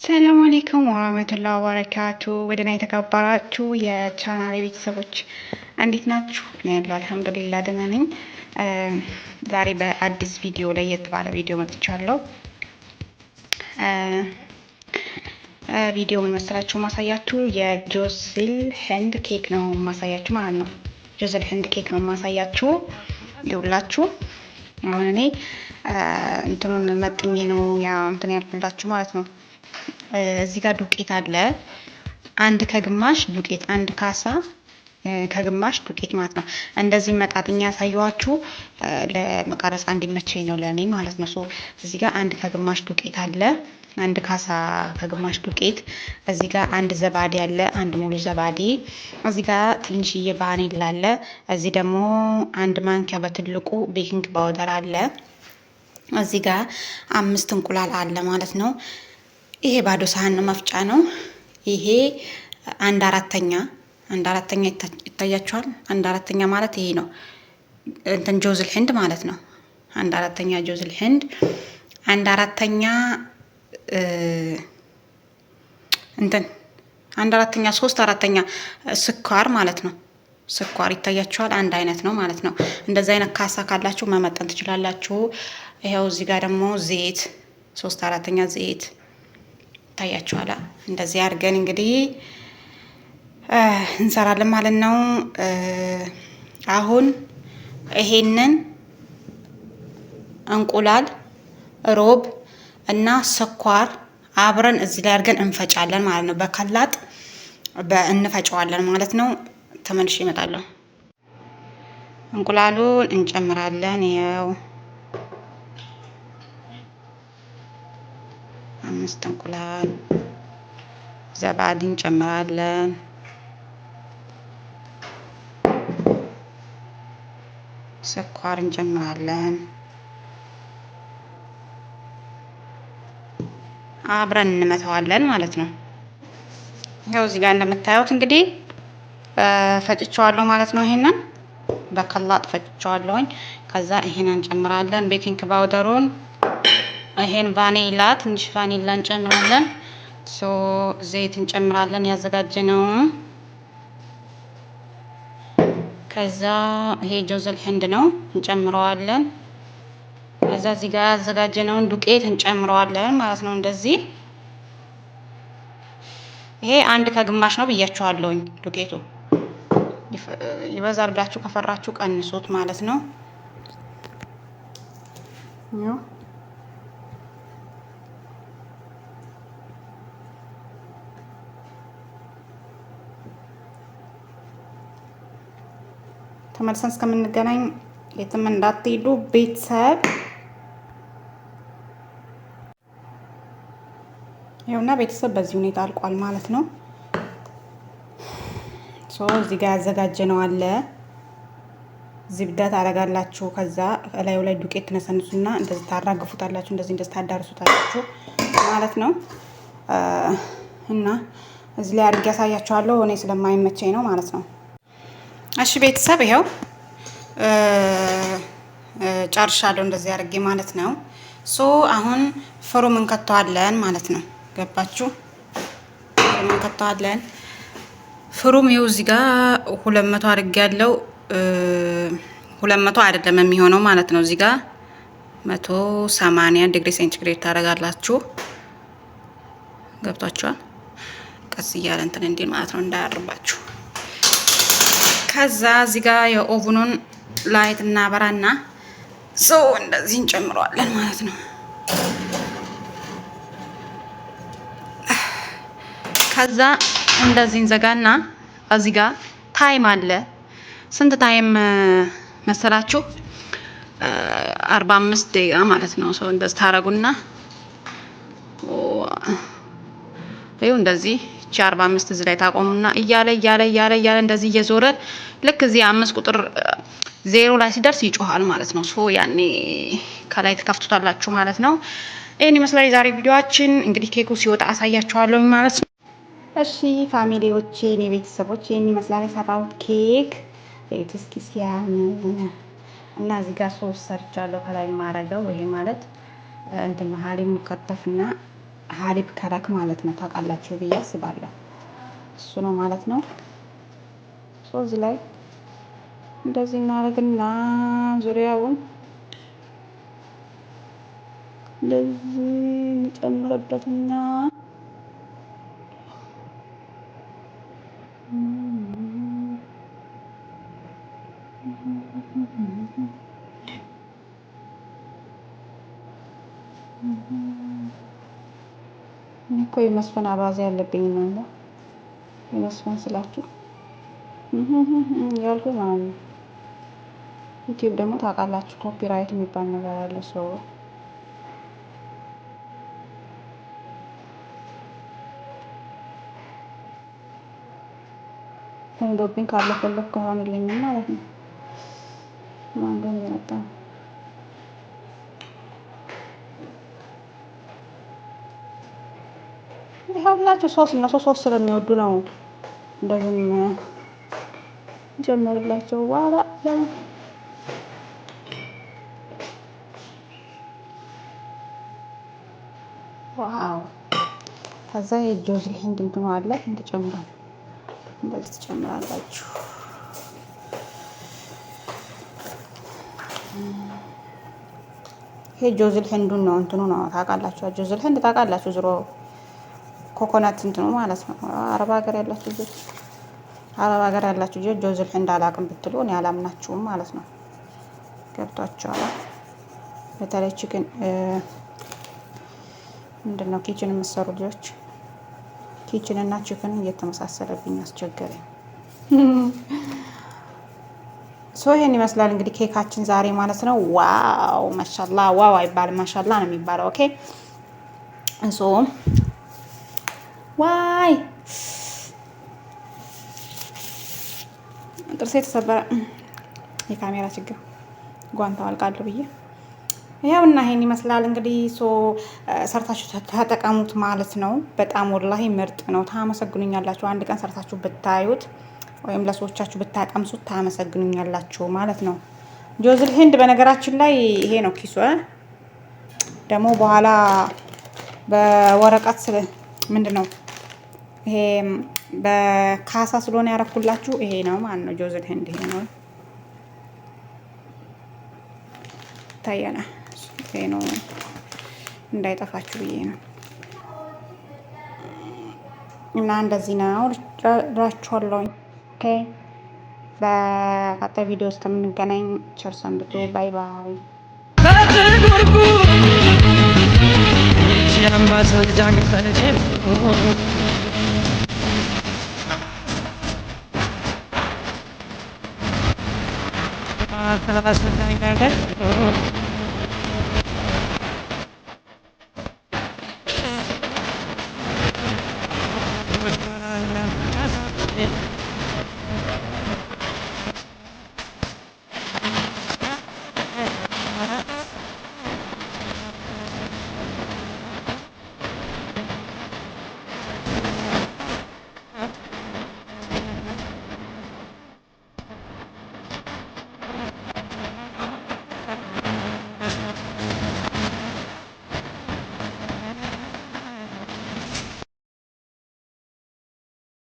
ሰላም አለይኩም ወራህመቱላሂ ወበረካቱ። ወደና የተከበራችሁ የቻናሌ ቤተሰቦች እንዴት ናችሁ? እኔ ያለው አልሐምዱሊላህ ደህና ነኝ። ዛሬ በአዲስ ቪዲዮ ለየት ባለ ቪዲዮ መጥቻለሁ። ቪዲዮ ምን መሰላችሁ ማሳያችሁ የጆዝል ህንድ ኬክ ነው ማሳያችሁ ማለት ነው። ጆዝል ህንድ ኬክ ነው ማሳያችሁ። ይኸውላችሁ አሁን እኔ እንትኑን መጥኜ ነው እንትን ያልኩላችሁ ማለት ነው። እዚህ ጋር ዱቄት አለ። አንድ ከግማሽ ዱቄት፣ አንድ ካሳ ከግማሽ ዱቄት ማለት ነው። እንደዚህ መጣጥኛ ያሳየኋችሁ ለመቀረጽ እንዲመቸኝ ነው ለኔ ማለት ነው። እዚህ ጋር አንድ ከግማሽ ዱቄት አለ። አንድ ካሳ ከግማሽ ዱቄት። እዚህ ጋር አንድ ዘባዴ አለ፣ አንድ ሙሉ ዘባዴ። እዚህ ጋር ትንሽዬ ቫኒላ አለ። እዚህ ደግሞ አንድ ማንኪያ በትልቁ ቤኪንግ ፓውደር አለ። እዚህ ጋር 5 እንቁላል አለ ማለት ነው። ይሄ ባዶ ሳህን ነው፣ መፍጫ ነው። ይሄ አንድ አራተኛ ይታያችኋል። አንድ አራተኛ ማለት ይሄ ነው እንትን ጆዝል ህንድ ማለት ነው። አንድ አራተኛ ጆዝል ህንድ፣ አንድ አራተኛ እንትን አንድ አራተኛ 3/4 ስኳር ማለት ነው። ስኳር ይታያችኋል። አንድ አይነት ነው ማለት ነው። እንደዚህ አይነት ካሳ ካላችሁ መመጠን ትችላላችሁ። ይሄው እዚህ ጋር ደግሞ ዘይት 3/4 ዘይት ታያችኋላ። እንደዚህ አድርገን እንግዲህ እንሰራለን ማለት ነው። አሁን ይሄንን እንቁላል ሮብ እና ስኳር አብረን እዚህ ላይ አድርገን እንፈጫለን ማለት ነው። በከላጥ እንፈጨዋለን ማለት ነው። ተመልሼ እመጣለሁ። እንቁላሉን እንጨምራለን። ይኸው 5 እንቁላል፣ ዘባዲ እንጨምራለን። ስኳር እንጨምራለን። አብረን እንመታዋለን ማለት ነው። ይኸው እዚህ ጋር እንደምታዩት እንግዲህ ፈጭቸዋለሁ ማለት ነው። ይሄንን በከላጥ ፈጭቸዋለሁኝ። ከዛ ይሄንን እንጨምራለን፣ ቤኪንግ ፓውደሩን፣ ይሄን ቫኒላ፣ ትንሽ ቫኒላ እንጨምራለን። ዘይት እንጨምራለን ያዘጋጀነው። ከዛ ይሄ ጆዝል ህንድ ነው እንጨምረዋለን። ከዛ እዚህ ጋር ያዘጋጀነውን ዱቄት እንጨምረዋለን ማለት ነው። እንደዚህ ይሄ አንድ ከግማሽ ነው ብያችኋለሁኝ። ዱቄቱ ይበዛል ብላችሁ ከፈራችሁ ቀንሱት ማለት ነው። ተመልሰን እስከምንገናኝ የትም እንዳትሄዱ ቤተሰብ። ይኸውና ቤተሰብ በዚህ ሁኔታ አልቋል ማለት ነው። እዚህ ጋር ያዘጋጀነው አለ። ዝብዳ ታደርጋላችሁ። ከዛ እላዩ ላይ ዱቄት ትነሰንሱና እንደዚህ ታራግፉታላችሁ። እንደዚህ ታዳርሱታላችሁ ማለት ነው። እና እዚህ ላይ አድርጌ ያሳያችኋለሁ። እኔ ስለማይመቸኝ ነው ማለት ነው። እሺ ቤተሰብ ይኸው ጨርሻለሁ እንደዚህ አድርጌ ማለት ነው። አሁን ፍሩም እንከተዋለን ማለት ነው። ገባችሁ? ፍሩም እንከተዋለን። ፍሩም ይኸው እዚህ ጋር 200 አድርጌ ያለው 200 አይደለም የሚሆነው ማለት ነው። እዚህ ጋር 180 ዲግሪ ሴንቲግሬድ ታደርጋላችሁ። ገብቷችኋል? ቀስ እያለ እንትን እንዲል ማለት ነው፣ እንዳያርባችሁ። ከዛ እዚህ ጋር የኦቭኑን ላይት እናበራና እንደዚህ እንጨምረዋለን ማለት ነው። ከዛ እንደዚህ እንዘጋና እዚህ ጋር ታይም አለ። ስንት ታይም መሰላችሁ? 45 ደቂቃ ማለት ነው። እንደዚህ ታረጉና ይኸው እንደዚህ 45 እዚህ ላይ ታቆሙና እያለ እንደዚህ እየዞረ ልክ እዚህ 5 ቁጥር 0 ላይ ሲደርስ ይጮሃል ማለት ነው። ያኔ ከላይ ተከፍቱታላችሁ ማለት ነው። ይሄን ይመስላል የዛሬ ቪዲዮአችን። እንግዲህ ኬኩ ሲወጣ አሳያችኋለሁ ማለት ነው። እሺ ፋሚሊዎቼ፣ እኔ ቤተሰቦች ይሄን ይመስላል የሰራሁት ኬክ። እስኪ ሲያምር እና እዚህ ጋር ሶስ ሰርቻለሁ ከላይ ማረገው። ይሄ ማለት እንትን መሀል ሙከተፍና ሀሊብ ከረክ ማለት ነው። ታውቃላችሁ ብዬ አስባለሁ። እሱ ነው ማለት ነው። እዚህ ላይ እንደዚህ እናደርግና ዙሪያውን እንደዚህ እንጨምርበትና እኮ የመስፈን አባዜ ያለብኝ ነው። የመስፈን ስላችሁ ያልኩ ማለት ነው። ዩቲዩብ ደግሞ ታውቃላችሁ ኮፒራይት የሚባል ነገር አለ። ሰው እንደውብኝ ካለፈለኩ ከሆነልኝ ማለት ነው። ማንጎ እየመጣ ነው። ይኸውላችሁ ሶስ ስለሚወዱ ነው እንደዚህ ጀመርላቸው በኋላ ዋው። ከዛ የጆዝ ሂንድ እንትኑ አለ እንጨምራለን። እንደዚህ ትጨምራላችሁ። ይሄ ጆዝል ህንዱን ነው እንትኑ ነው ታውቃላችሁ። ጆዝል ህንድ ታውቃላችሁ። ዝሮ ኮኮናት እንትኑ ማለት ነው። አረብ ሀገር ያላችሁ ልጆች ጆዝል ህንድ አላውቅም ብትሉ እኔ አላምናችሁም ማለት ነው። ገብቷችኋል? በተለይ ቺክን ምንድን ነው ኪችን የምትሰሩ ልጆች ኪችን እና ቺክን እየተመሳሰለብኝ አስቸገረኝ። ይሄን ይመስላል እንግዲህ ኬካችን ዛሬ ማለት ነው። ዋው ማሻላ፣ ዋው አይባልም ማሻላ ነው የሚባለው። ኦኬ ዋይ ጥርሴ የተሰበረ የካሜራ ችግር ጓንታው አልቃለሁ ብዬ ይኸውና ይሄን ይመስላል እንግዲህ ሰርታችሁ ተጠቀሙት ማለት ነው። በጣም ወላሂ ምርጥ ነው። ታመሰግኑኛላችሁ። አንድ ቀን ሰርታችሁ ብታዩት ወይም ለሰዎቻችሁ ብታቀምሱት ታመሰግኑኛላችሁ ማለት ነው። ጆዝል ሂንድ በነገራችን ላይ ይሄ ነው ኪሱ። ደግሞ በኋላ በወረቀት ምንድን ነው ይሄ በካሳ ስለሆነ ያረኩላችሁ ይሄ ነው ማለት ነው። ጆዝል ሂንድ ይሄ ነው ታያና ይሄ ነው እንዳይጠፋችሁ ብዬ ነው። እና እንደዚህ ነው እላችኋለሁ። ኦኬ በቀጣይ ቪዲዮ ውስጥ የምንገናኝ ቸር ሰንብቱ። ባይ ባይ።